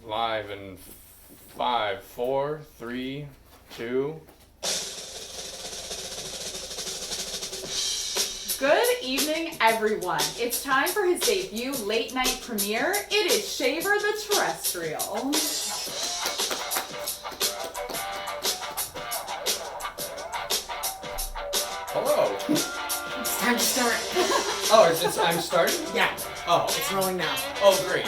live in 5, 4, 3, 2. Good evening, everyone. It's time for his debut late night premiere. It is Shaver the Terrestrial. Hello. It's time to start. Oh, I'm starting? Yeah. Oh. It's rolling now. Oh, great.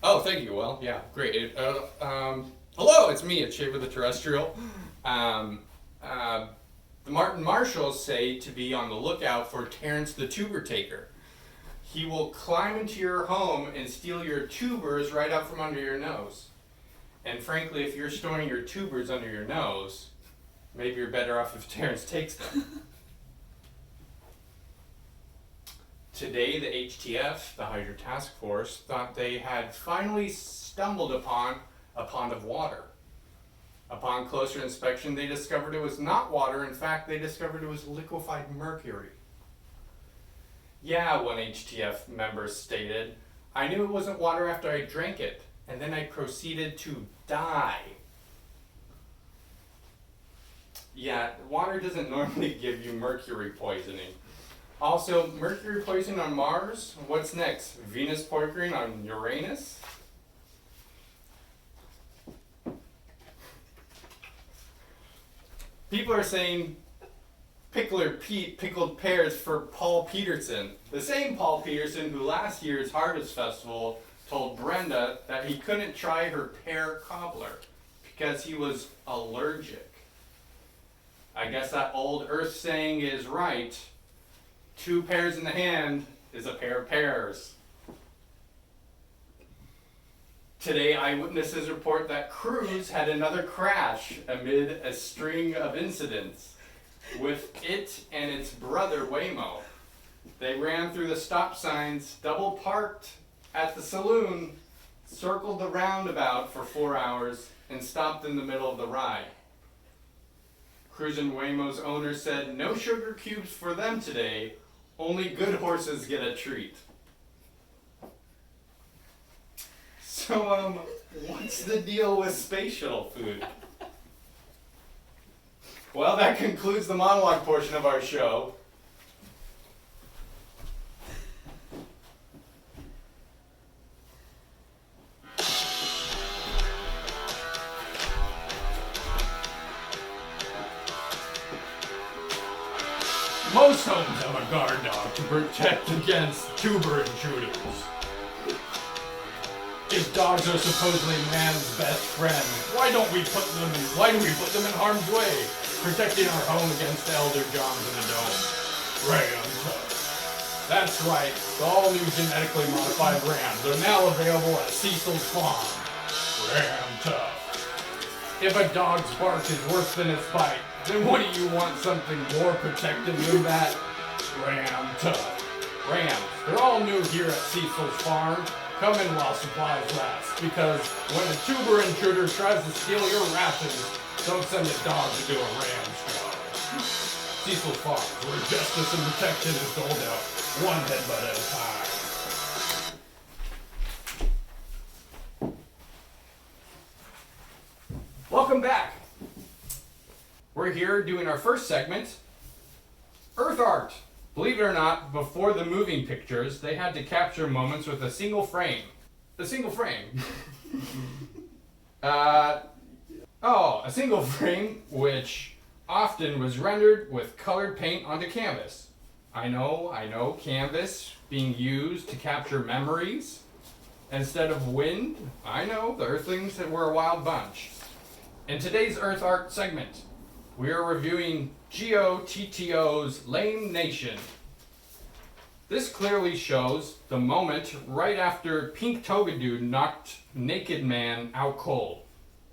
Oh, thank you. Well, yeah, great. Hello, it's me, it's Shaver the Terrestrial. The Martin Marshals say to be on the lookout for Terrence the Tuber Taker. He will climb into your home and steal your tubers right out from under your nose. And frankly, if you're storing your tubers under your nose, maybe you're better off if Terrence takes them. Today, the HTF, the Hydro Task Force, thought they had finally stumbled upon a pond of water. Upon closer inspection, they discovered it was not water. In fact, they discovered it was liquefied mercury. Yeah, one HTF member stated, I knew it wasn't water after I drank it, and then I proceeded to die. Yeah, water doesn't normally give you mercury poisoning. Also, mercury poisoning on Mars? What's next? Venus poisoning on Uranus? People are saying Pickler Pete pickled pears for Paul Peterson. The same Paul Peterson who last year's Harvest Festival told Brenda that he couldn't try her pear cobbler because he was allergic. I guess that old Earth saying is right. 2 pears in the hand is a pair of pears. Today, eyewitnesses report that Cruise had another crash amid a string of incidents with it and its brother Waymo. They ran through the stop signs, double parked at the saloon, circled the roundabout for 4 hours, and stopped in the middle of the ride. Cruise and Waymo's owner said, no sugar cubes for them today, only good horses get a treat. So, what's the deal with space shuttle food? Well, that concludes the monologue portion of our show. Most homes have a guard dog to protect against tuber intruders. If dogs are supposedly man's best friend, why do we put them in harm's way, protecting our home against the elder Johns in the dome? Ram Tough. That's right, the all-new genetically modified rams are now available at Cecil's Farm. Ram Tough. If a dog's bark is worse than its bite, then what do you want something more protective than that? Ram Tough. Rams, they're all new here at Cecil's Farm. Come in while supplies last, because when a tuber intruder tries to steal your rations, don't send a dog to do a ram's job. Cecil Farms, where justice and protection is doled out, one headbutt at a time. Welcome back. We're here doing our first segment, Earth Art. Believe it or not, before the moving pictures, they had to capture moments with a single frame. A single frame. A single frame which often was rendered with colored paint onto canvas. I know, canvas being used to capture memories instead of wind. I know, the Earthlings were a wild bunch. In today's Earth Art segment, we are reviewing GOTTO's Lame Nation. This clearly shows the moment right after Pink Toga Dude knocked Naked Man out cold.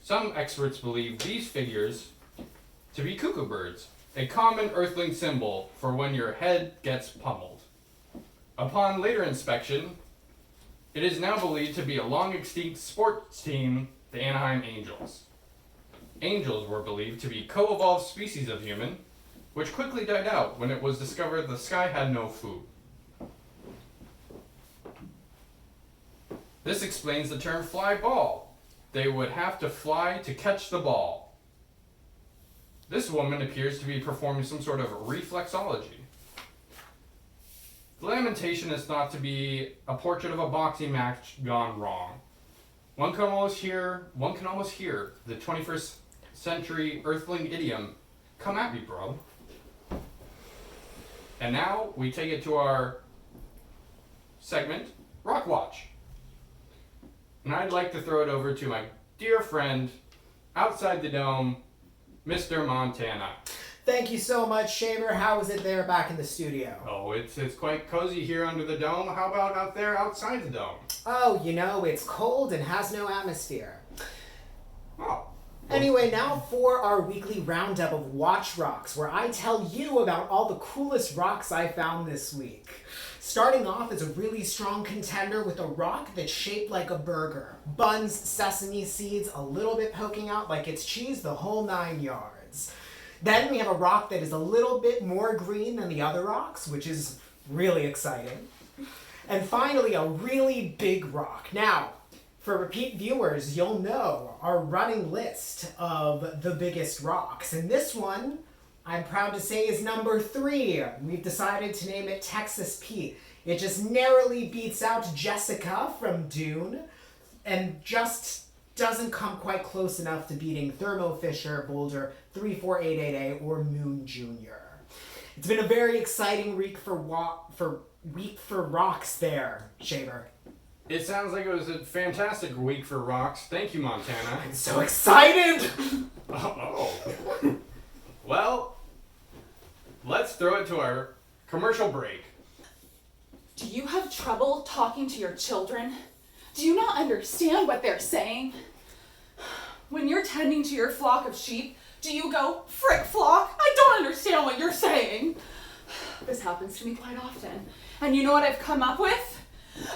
Some experts believe these figures to be cuckoo birds, a common Earthling symbol for when your head gets pummeled. Upon later inspection, it is now believed to be a long-extinct sports team, the Anaheim Angels. Angels were believed to be co-evolved species of human, which quickly died out when it was discovered the sky had no food. This explains the term fly ball. They would have to fly to catch the ball. This woman appears to be performing some sort of reflexology. The lamentation is thought to be a portrait of a boxing match gone wrong. One can almost hear the 21st century Earthling idiom, "Come at me, bro." And now we take it to our segment, Rock Watch. And I'd like to throw it over to my dear friend, outside the dome, Mr. Montana. Thank you so much, Shaver. How is it there back in the studio? Oh, it's quite cozy here under the dome. How about out there outside the dome? Oh, it's cold and has no atmosphere. Oh. Anyway, now for our weekly roundup of Watch Rocks, where I tell you about all the coolest rocks I found this week. Starting off is a really strong contender with a rock that's shaped like a burger. Buns, sesame seeds, a little bit poking out like it's cheese, the whole 9 yards. Then we have a rock that is a little bit more green than the other rocks, which is really exciting. And finally, a really big rock. Now, for repeat viewers, you'll know our running list of the biggest rocks. And this one, I'm proud to say, is number 3. We've decided to name it Texas Pete. It just narrowly beats out Jessica from Dune and just doesn't come quite close enough to beating Thermo Fisher, Boulder, 34888, or Moon Jr. It's been a very exciting week for rocks there, Shaver. It sounds like it was a fantastic week for rocks. Thank you, Montana. I'm so excited! Oh. Well, let's throw it to our commercial break. Do you have trouble talking to your children? Do you not understand what they're saying? When you're tending to your flock of sheep, do you go, "Frick flock, I don't understand what you're saying"? This happens to me quite often. And you know what I've come up with?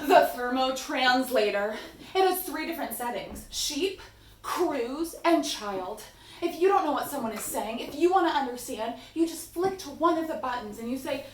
The Thermo-Translator. It has 3 different settings: sheep, cruise, and child. If you don't know what someone is saying, if you want to understand, you just flick to one of the buttons and you say,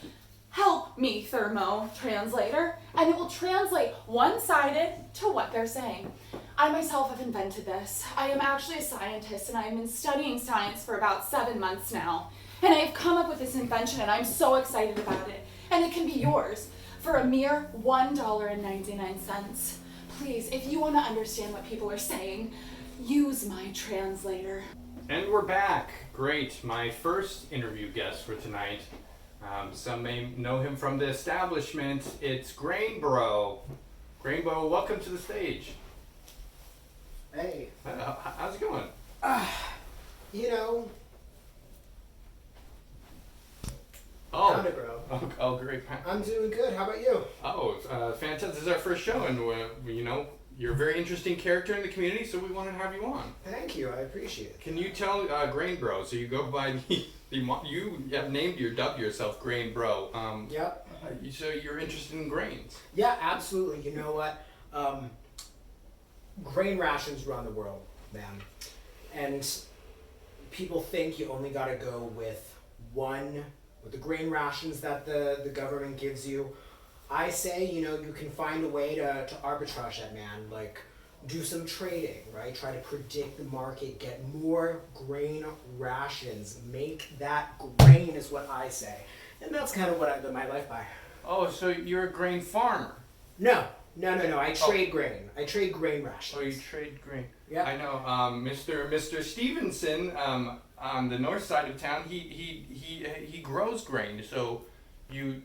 "Help me, Thermo-Translator," and it will translate one-sided to what they're saying. I myself have invented this. I am actually a scientist and I've been studying science for about 7 months now. And I have come up with this invention and I'm so excited about it. And it can be yours for a mere $1.99. Please, if you want to understand what people are saying, use my translator. And we're back. Great. My first interview guest for tonight. Some may know him from the establishment. It's Grain Bro. Grain Bro, welcome to the stage. Hey. How's it going? How'd it grow? Oh, great. I'm doing good. How about you? Oh, fantastic. This is our first show, and you're a very interesting character in the community, so we wanted to have you on. Thank you. I appreciate it. Can you tell Grain Bro? So you go by you have dubbed yourself Grain Bro. Yep. So you're interested in grains. Yeah, absolutely. You know what? Grain rations run the world, man. And people think you only gotta go with the grain rations that the government gives you. I say, you can find a way to arbitrage that, man. Like, do some trading, right? Try to predict the market, get more grain rations, make that grain is what I say. And that's kind of what I live my life by. Oh, so you're a grain farmer? No. I trade grain. I trade grain rations. Oh, you trade grain. Yeah. I know. Mr. Stevenson, on the north side of town, he grows grain. So you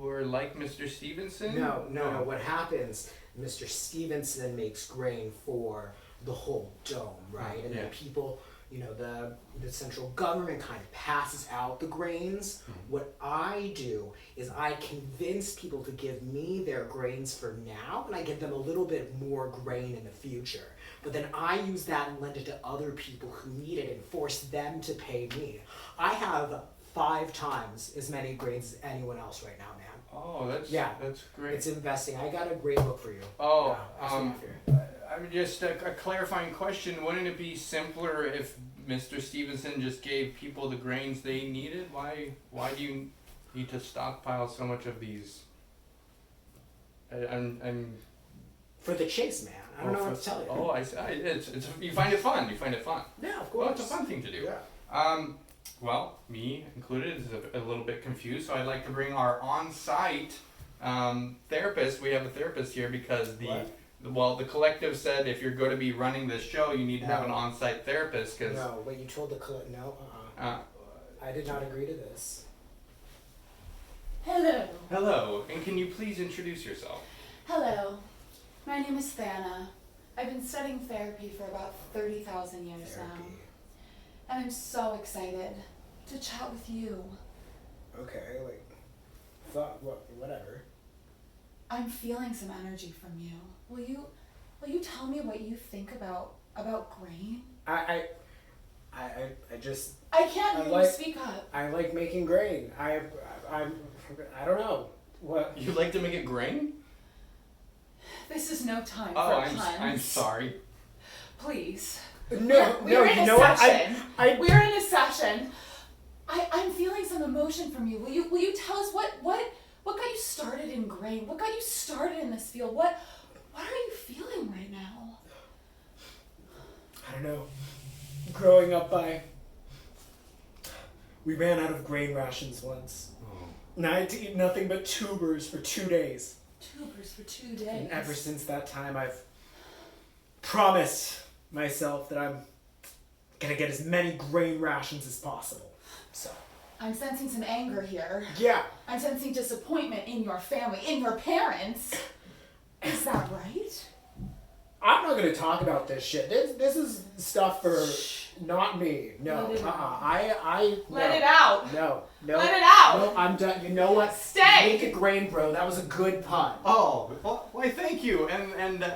are like Mr. Stevenson? No. What happens? Mr. Stevenson makes grain for the whole dome, right? And then people, the central government kind of passes out the grains. Mm-hmm. What I do is I convince people to give me their grains for now, and I give them a little bit more grain in the future. But then I use that and lend it to other people who need it and force them to pay me. I have 5 times as many grains as anyone else right now, man. Oh, that's great. It's investing. I got a great book for you. Oh, I'm just a clarifying question. Wouldn't it be simpler if Mr. Stevenson just gave people the grains they needed? Why do you need to stockpile so much of these? I'm for the chase, man. I don't know what to tell you. Oh, it's you find it fun. You find it fun. Yeah, of Well, course. it's a fun thing to do. Yeah. Well, me included, is a little bit confused, so I'd like to bring our on-site therapist. We have a therapist here because the collective said if you're going to be running this show, you need to have an on-site therapist. Cause, No, wait, you told the no. I did not agree to this. Hello. Hello, and can you please introduce yourself? Hello. My name is Thana. I've been studying therapy for about 30,000 years now. And I'm so excited to chat with you. Okay, whatever. I'm feeling some energy from you. Will you tell me what you think about grain? I can't hear you speak up. I like making grain. I don't know. What? You like to make it grain? This is no time for Oh, puns. I'm sorry. Please. No, we're in you a know what? session. We're in a session. I'm feeling some emotion from you. Will you tell us what got you started in grain? What got you started in this field? What are you feeling right now? I don't know. Growing up, we ran out of grain rations once. And I had to eat nothing but tubers for 2 days. Tubers for 2 days. And ever since that time, I've promised myself that I'm gonna get as many grain rations as possible. So. I'm sensing some anger here. Yeah. I'm sensing disappointment in your family, in your parents. Is that right? I'm not gonna talk about this shit. This is stuff for not me. No. Let it out. Let it out. No. Let it out. No, I'm done. You know what? Stay. Make it grain, bro. That was a good pun. Oh, well, why thank you. And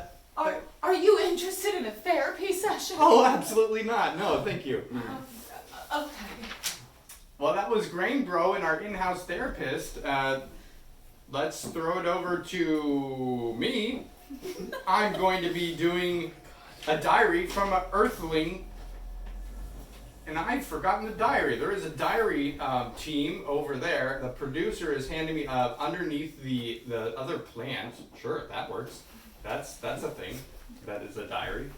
Are you interested in a therapy session? oh, absolutely not. No, thank you. Okay. Well, that was Grain Bro and our in-house therapist. Let's throw it over to me. I'm going to be doing a diary from an Earthling. And I've forgotten the diary. There is a diary team over there. The producer is handing me underneath the other plant. Sure, that works. That's a thing. That is a diary.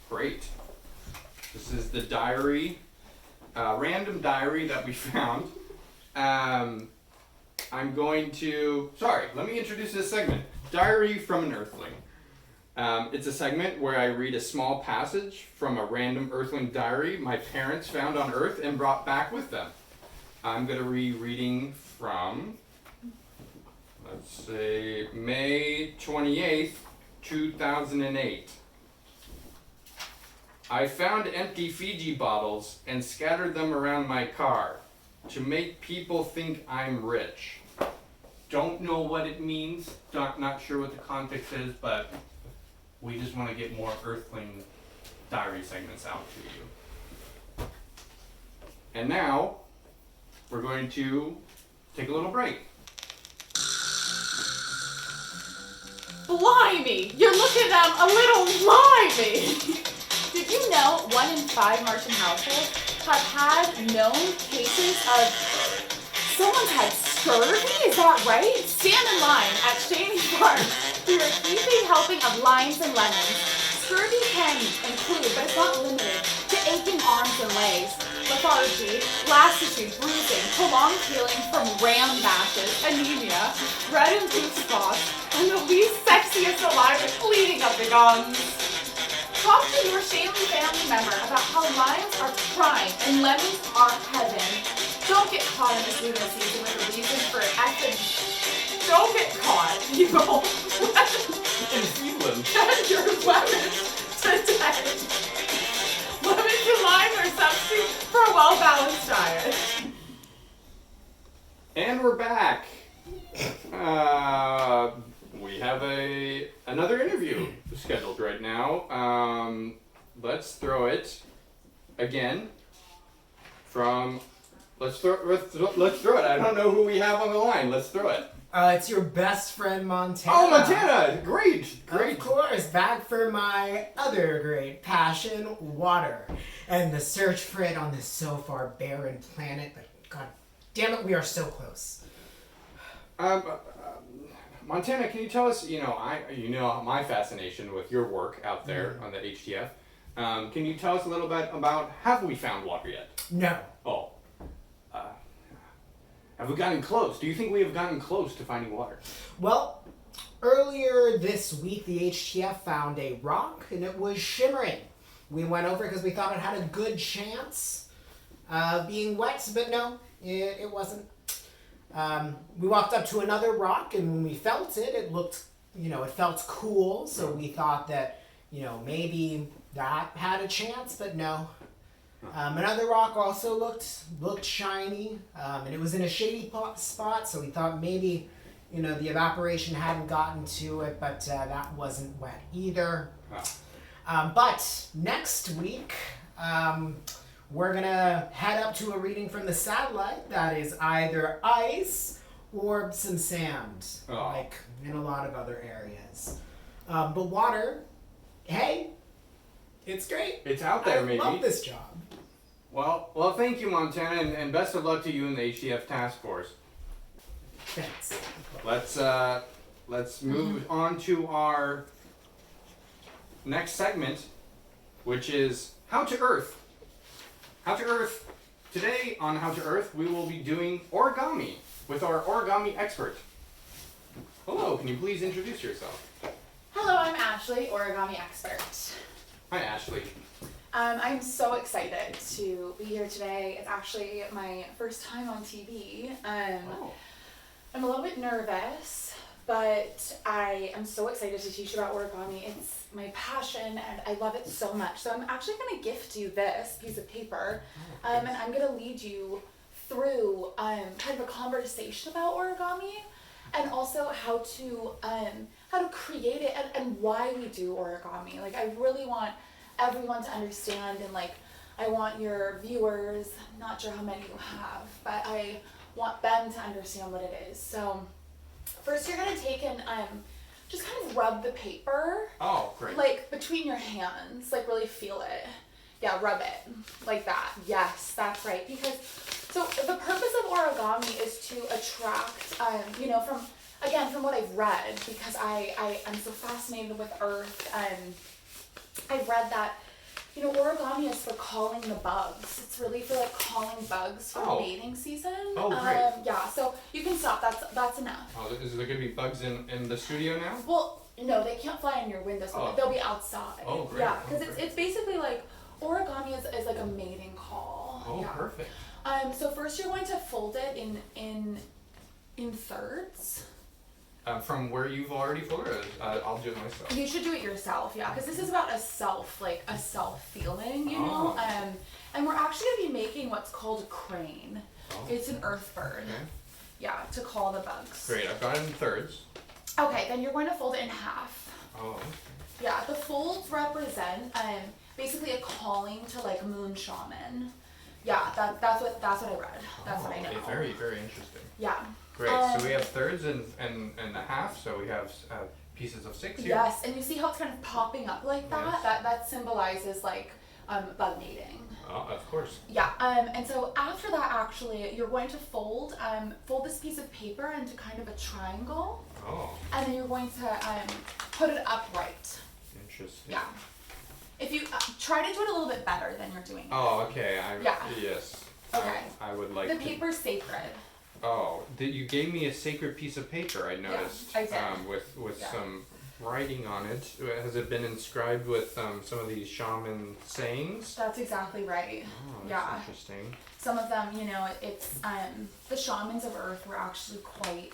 Great. This is the diary, random diary that we found. I'm going to, let me introduce this segment. Diary from an Earthling. It's a segment where I read a small passage from a random Earthling diary my parents found on Earth and brought back with them. I'm going to be reading from, let's say, May 28th, 2008. I found empty Fiji bottles and scattered them around my car to make people think I'm rich. Don't know what it means, not sure what the context is, but we just want to get more Earthling diary segments out to you. And now, we're going to take a little break. Blimey! You're looking a little limey! Did you know 1 in 5 Martian households have had known cases of someone's had scurvy? Is that right? Stand in line at Shaney Farm for your heaping helping of limes and lemons. Scurvy can include, but it's not limited to aching arms and legs, lethargy, lassitude, bruising, prolonged healing from ram bashes, anemia, red and blue spots, and the least sexiest alive is bleeding up the gums. Talk to your Shanley family member about how limes are prime and lemons are heaven. Don't get caught in this lunar season with a reason for effing. Don't get caught, people. Send your lemons today. Lemons and lime are substitute for a well-balanced diet. And we're back. We have another interview scheduled right now. Let's throw it again from. Let's throw it. I don't know who we have on the line. Let's throw it. It's your best friend Montana. Oh, Montana! Great. Of course, back for my other great passion, water, and the search for it on this so far barren planet. But God damn it, we are so close. Montana, can you tell us, you know my fascination with your work out there on the HTF. Can you tell us a little bit about, have we found water yet? No. Oh. Have we gotten close? Do you think we have gotten close to finding water? Well, earlier this week, the HTF found a rock, and it was shimmering. We went over it because we thought it had a good chance of being wet, but no, it wasn't. We walked up to another rock, and when we felt it, it looked, it felt cool, so we thought that, maybe that had a chance, but no. Another rock also looked shiny, and it was in a shady spot, so we thought maybe, the evaporation hadn't gotten to it, but that wasn't wet either. But next week, we're gonna head up to a reading from the satellite that is either ice or some sand, like in a lot of other areas. But water, hey, it's great. It's out there, maybe. I love this job. Well, thank you, Montana, and best of luck to you and the HTF task force. Thanks. Let's move on to our next segment, which is How to Earth. How to Earth. Today on How to Earth, we will be doing origami with our origami expert. Hello, can you please introduce yourself? Hello, I'm Ashley, origami expert. Hi, Ashley. I'm so excited to be here today. It's actually my first time on TV. I'm a little bit nervous, but I am so excited to teach you about origami. It's my passion and I love it so much. So I'm actually going to gift you this piece of paper, and I'm going to lead you through kind of a conversation about origami and also how to create it and why we do origami. Like, I really want everyone to understand, and I want your viewers, I'm not sure how many you have, but I want them to understand what it is. So first you're going to take and just kind of rub the paper. Oh, great. Like between your hands, like really feel it. Yeah, rub it like that. Yes, that's right. Because so the purpose of origami is to attract, from what I've read, because I am so fascinated with Earth, I've read that, origami is for calling the bugs. It's really for calling bugs for mating season. Oh, great. Yeah, so you can stop. That's enough. Oh, is there going to be bugs in the studio now? Well, no, they can't fly in your windows, but they'll be outside. Oh, great. Yeah, because it's basically origami is like a mating call. Oh, yeah. Perfect. So first you're going to fold it in thirds. From where you've already folded, I'll do it myself. You should do it yourself, yeah, because this is about a self feeling, you know. And we're actually going to be making what's called a crane. It's an earth bird. Okay. Yeah, to call the bugs. Great, I've got it in thirds. Okay, then you're going to fold it in half. Oh. Yeah, the folds represent basically a calling to moon shaman. Yeah, that's what I read. That's what I know. Very, very interesting. Yeah. Great. So we have thirds and a half. So we have pieces of 6 here. Yes, and you see how it's kind of popping up like that? Yes. That symbolizes bug mating. Oh, of course. Yeah. And so after that, actually, you're going to fold this piece of paper into kind of a triangle. Oh. And then you're going to put it upright. Interesting. Yeah. If you try to do it a little bit better than you're doing. Oh, okay. Yes. Okay. I would like the to. paper's sacred. Oh, you gave me a sacred piece of paper, I noticed. Yeah, I did. With some writing on it. Has it been inscribed with some of these shaman sayings? That's exactly right. Oh, that's interesting. Some of them, it's the shamans of Earth were actually quite,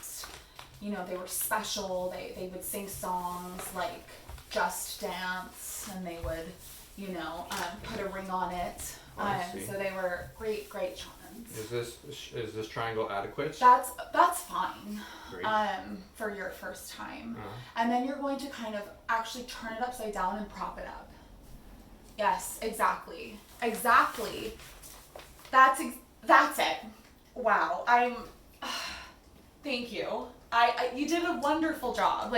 they were special. They would sing songs like Just Dance, and they would, put a ring on it. So they were great shamans. Is this triangle adequate? That's fine. Great. For your first time. And then you're going to kind of actually turn it upside down and prop it up. Yes, exactly. That's it. Wow. Thank you. You did a wonderful job.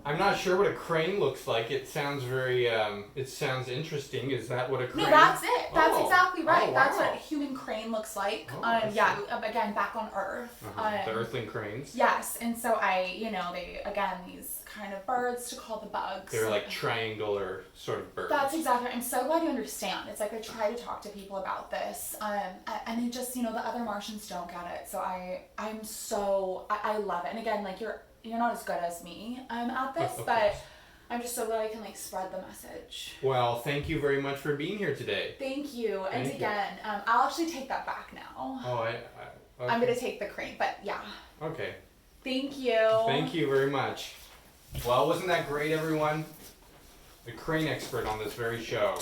I'm not sure what a crane looks like. It sounds very, it sounds interesting. Is that what a crane? No, that's it. That's exactly right. Oh, That's wow. what a human crane looks like. I Yeah, again, back on Earth. The Earthling cranes. Yes, and so they, again, these kind of birds to call the bugs. They're like triangular sort of birds. That's exactly. I'm so glad you understand. It's like I try to talk to people about this, and they just, the other Martians don't get it. So I love it. And again, like you're not as good as me at this, but I'm just so glad I can like spread the message. Well, thank you very much for being here today. Thank you. And Thank you. again, I'll actually take that back now. Oh, okay. I'm gonna take the crane, but yeah. Okay. Thank you. Thank you very much. Well, wasn't that great, everyone? The crane expert on this very show.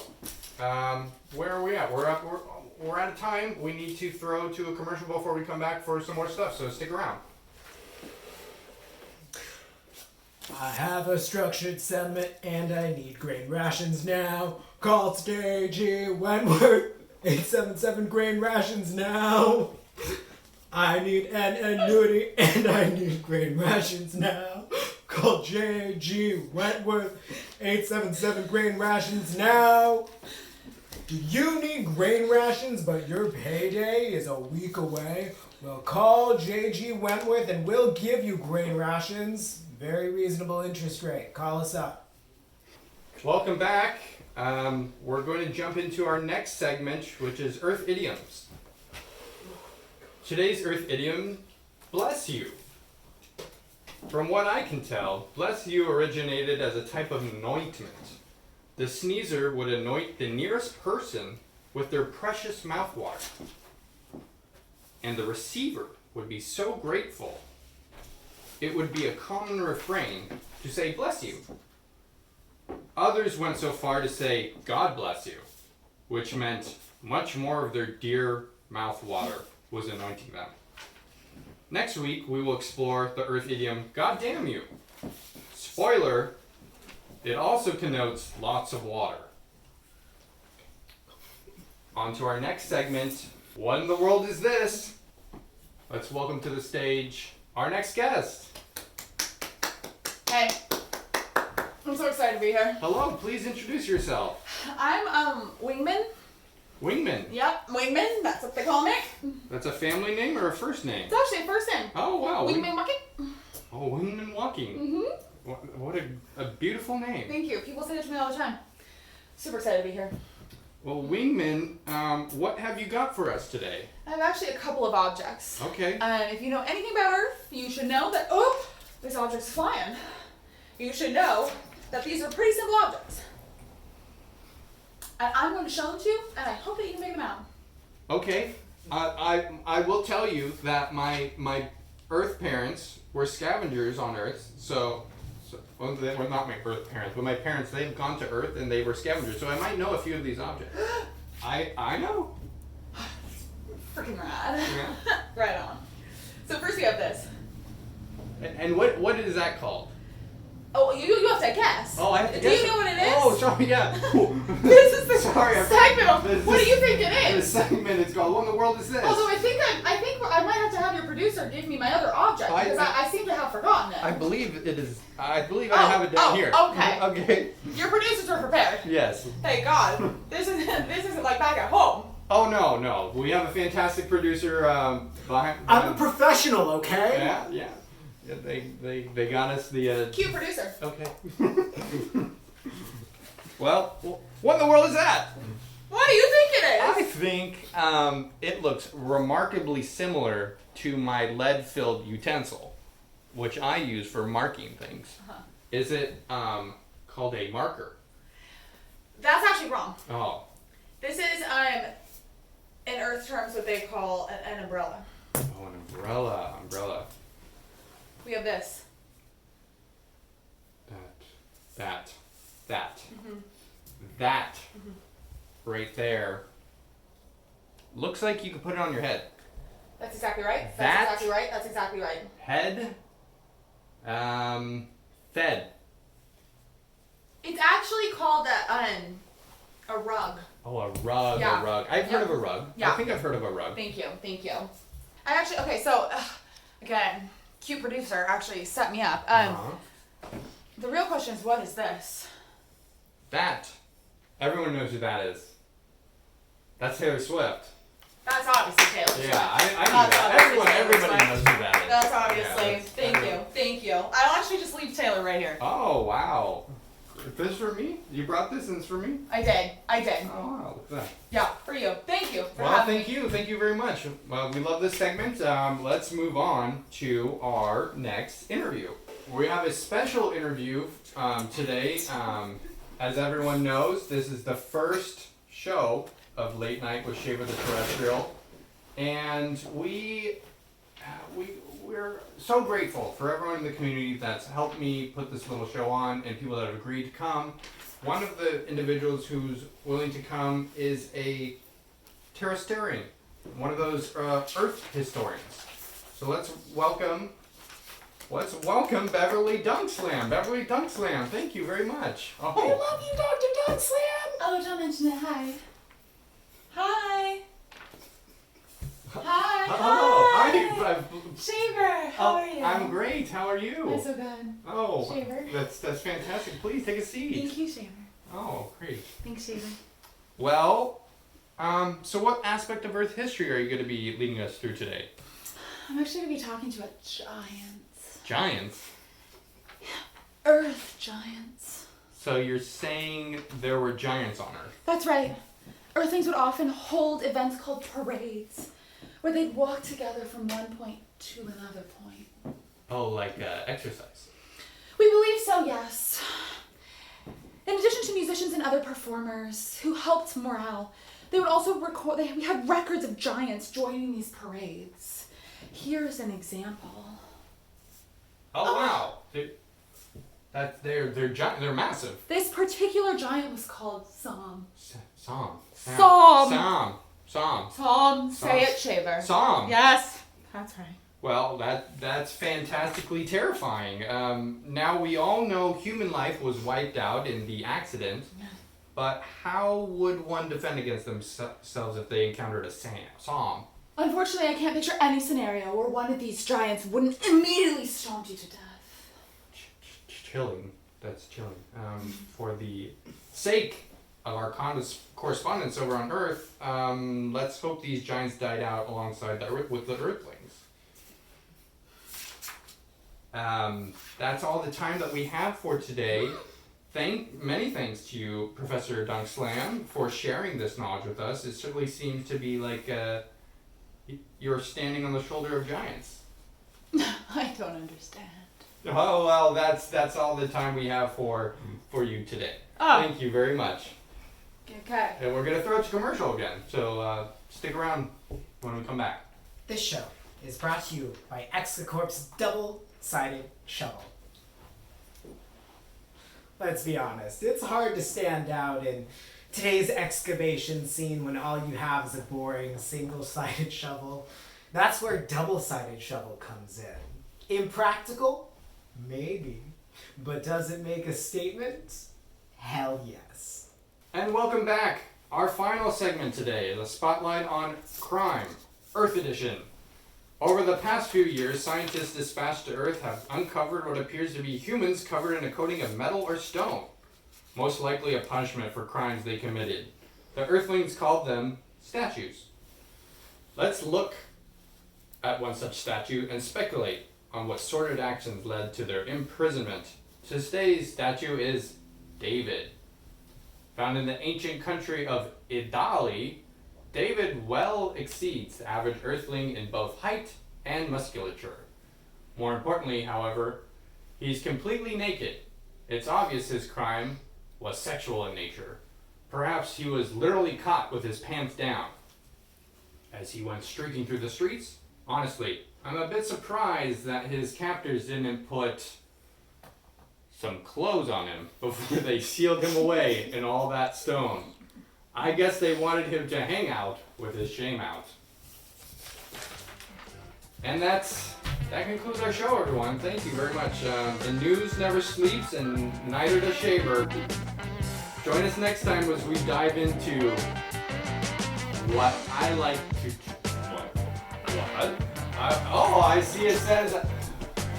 Where are we at? We're out of time. We need to throw to a commercial before we come back for some more stuff, so stick around. I have a structured settlement and I need grain rations now. Call today, G. Wentworth. 877 grain rations now. I need an annuity and I need grain rations now. Call J.G. Wentworth. 877 grain rations now. Do you need grain rations but your payday is a week away? Well, call J.G. Wentworth and we'll give you grain rations. Very reasonable interest rate. Call us up. Welcome back. We're going to jump into our next segment, which is Earth Idioms. Today's Earth Idiom, bless you. From what I can tell, bless you originated as a type of anointment. The sneezer would anoint the nearest person with their precious mouthwater. And the receiver would be so grateful, it would be a common refrain to say, bless you. Others went so far to say, God bless you, which meant much more of their dear mouth water was anointing them. Next week, we will explore the Earth idiom, God damn you. Spoiler, it also connotes lots of water. On to our next segment, what in the world is this? Let's welcome to the stage our next guest. Hey, I'm so excited to be here. Hello, please introduce yourself. I'm Wingman. Wingman. Yep, Wingman. That's what they call me. That's a family name or a first name? It's actually a first name. Oh, wow. Wingman Walking. Oh, Wingman Walking. Mm-hmm. What a beautiful name. Thank you. People say it to me all the time. Super excited to be here. Well, Wingman, what have you got for us today? I have actually a couple of objects. Okay. If you know anything about Earth, you should know that, this object's flying. You should know that these are pretty simple objects. And I'm going to show them to you, and I hope that you can make them out. Okay. I will tell you that my Earth parents were scavengers on Earth, well, they were not my Earth parents, but my parents, they've gone to Earth and they were scavengers, so I might know a few of these objects. I know. Freaking rad. Yeah. Right on. So first we have this. And what is that called? Oh, you have to guess. Oh, I have to Do guess. you know what it is? Oh, sorry, yeah. This is the Sorry, segment. What do you think it The is? segment is called, what in the world is this? Although I think I might have to have your producer give me my other object because I seem to have forgotten it. I believe it is. I believe I have it down here. Okay. Okay. Your producers are prepared. Yes. Hey God, this isn't like back at home. Oh no. We have a fantastic producer behind. I'm a professional, okay? Yeah. They got us the. Cute producer. Okay. Well, what in the world is that? What do you think it I is? think it looks remarkably similar to my lead-filled utensil, which I use for marking things. Uh-huh. Is it called a marker? That's actually wrong. Oh. This is in Earth terms what they call an umbrella. Oh, an umbrella. We have this. That. Mm-hmm. That. Right there. Looks like you could put it on your head. That's exactly right. That? That's exactly right. Head. Fed. It's actually called a rug. Oh, a rug. Yeah. A rug. I've heard of a rug. Yeah. I think I've heard of a rug. Thank you. I actually, okay, so, again, cute producer actually set me up. Uh-huh. The real question is, what is this? That. Everyone knows who that is. That's Taylor Swift. That's obviously Taylor Swift. Yeah, I knew That's that. obviously Everybody Taylor knows Swift. who that is. That's obviously. Yeah, Thank you. I'll actually just leave Taylor right here. Oh, wow. This for me? You brought this and it's for me? I did. Oh, wow. Look at that. Yeah, for you. Thank you for Well, having me. thank you very much. Well, we love this segment. Let's move on to our next interview. We have a special interview today. As everyone knows, this is the first show of Late Night with Shaver the Terrestrial, and we're so grateful for everyone in the community that's helped me put this little show on and people that have agreed to come. One of the individuals who's willing to come is a terrestrial, one of those Earth historians. So let's welcome Beverly Dunkslam. Beverly Dunkslam, thank you very much. I love you, Dr. Dunkslam! Oh, don't mention it. Hi. Hi. Hi. Hi. Shaver, how are you? I'm great. How are you? I'm so good. Oh, Shaver. that's fantastic. Please take a seat. Thank you, Shaver. Oh, great. Thanks, Shaver. Well, so what aspect of Earth history are you going to be leading us through today? I'm actually going to be talking to a giant. Giants? Earth giants. So you're saying there were giants on Earth? That's right. Earthlings would often hold events called parades, where they'd walk together from one point to another point. Oh, like exercise? We believe so, yes. In addition to musicians and other performers who helped morale, they would also record. We had records of giants joining these parades. Here's an example. Oh wow! They're massive. This particular giant was called Som. Som. Say it, Shaver. Som. Yes, that's right. Well, that's fantastically terrifying. Now we all know human life was wiped out in the accident, but how would one defend against themselves if they encountered a Som? Unfortunately, I can't picture any scenario where one of these giants wouldn't immediately stomp you to death. Chilling. That's chilling. For the sake of our correspondence over on Earth, let's hope these giants died out alongside with the Earthlings. That's all the time that we have for today. Many thanks to you, Professor Dunkslam, for sharing this knowledge with us. It certainly seems to be like you're standing on the shoulder of giants. I don't understand. Oh well, that's all the time we have for you today. Oh. Thank you very much. Okay. And we're gonna throw it to commercial again, so stick around when we come back. This show is brought to you by ExcaCorp's double-sided shovel. Let's be honest, it's hard to stand out in today's excavation scene when all you have is a boring single-sided shovel. That's where double-sided shovel comes in. Impractical? Maybe. But does it make a statement? Hell yes. And welcome back. Our final segment today, the spotlight on crime, Earth Edition. Over the past few years, scientists dispatched to Earth have uncovered what appears to be humans covered in a coating of metal or stone, most likely a punishment for crimes they committed. The Earthlings called them statues. Let's look at one such statue and speculate on what sordid actions led to their imprisonment. Today's statue is David. Found in the ancient country of Italy, David well exceeds the average Earthling in both height and musculature. More importantly, however, he's completely naked. It's obvious his crime was sexual in nature. Perhaps he was literally caught with his pants down. As he went streaking through the streets, honestly, I'm a bit surprised that his captors didn't put some clothes on him before they sealed him away in all that stone. I guess they wanted him to hang out with his shame out. And that concludes our show, everyone. Thank you very much. The news never sleeps, and neither does Shaver. Join us next time as we dive into what I like to... What? I see it says...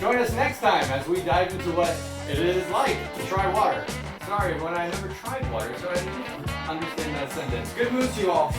Join us next time as we dive into what it is like to try water. Sorry, but I never tried water, so I didn't understand that sentence. Good moves, you all.